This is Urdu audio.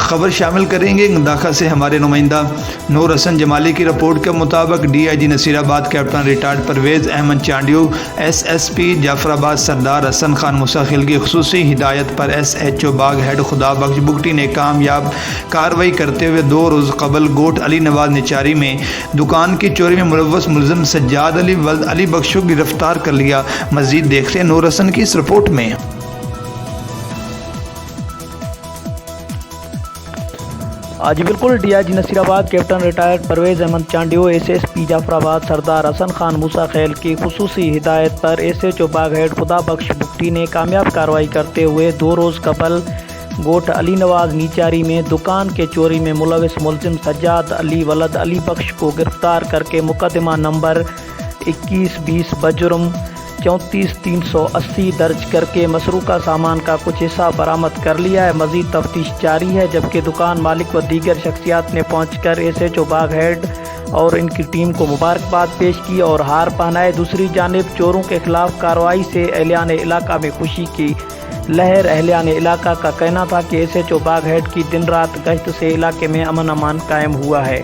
خبر شامل کریں گے۔ داکھا سے ہمارے نمائندہ نور حسن جمالی کی رپورٹ کے مطابق D I G Nasirabad captain retired Pervez Ahmed Chandio, S S P Jafarabad Sardar حسن خان موسیٰ خیل کی خصوصی ہدایت پر ایس ایچ او باغ ہیڈ خدا بخش بگٹی نے کامیاب کارروائی کرتے ہوئے 2 روز قبل گوٹھ علی نواز نیچاری میں دکان کی چوری میں ملوث ملزم سجاد علی ولد علی بخش کو گرفتار کر لیا۔ مزید دیکھتے ہیں نور حسن کی اس رپورٹ میں۔ آج بالکل D I G Nasirabad captain retired Pervez Ahmed Chandio, S S P Jafarabad Sardar حسن خان موسیٰ خیل کی خصوصی ہدایت پر ایس ایچ او باغ ہیڈ خدا بخش بگٹی نے کامیاب کارروائی کرتے ہوئے 2 روز قبل گوٹھ علی نواز نیچاری میں دکان کے چوری میں ملوث ملزم سجاد علی ولد علی بخش کو گرفتار کر کے مقدمہ نمبر 2120 بجرم 34380 درج کر کے مسروقہ سامان کا کچھ حصہ برآمد کر لیا ہے۔ مزید تفتیش جاری ہے، جبکہ دکان مالک و دیگر شخصیات نے پہنچ کر ایس ایچ او باغ ہیڈ اور ان کی ٹیم کو مبارکباد پیش کی اور ہار پہنائے۔ دوسری جانب چوروں کے خلاف کارروائی سے اہلیان علاقہ میں خوشی کی لہر۔ اہلیان علاقہ کا کہنا تھا کہ ایس ایچ او باغ ہیڈ کی دن رات گشت سے علاقے میں امن امان قائم ہوا ہے۔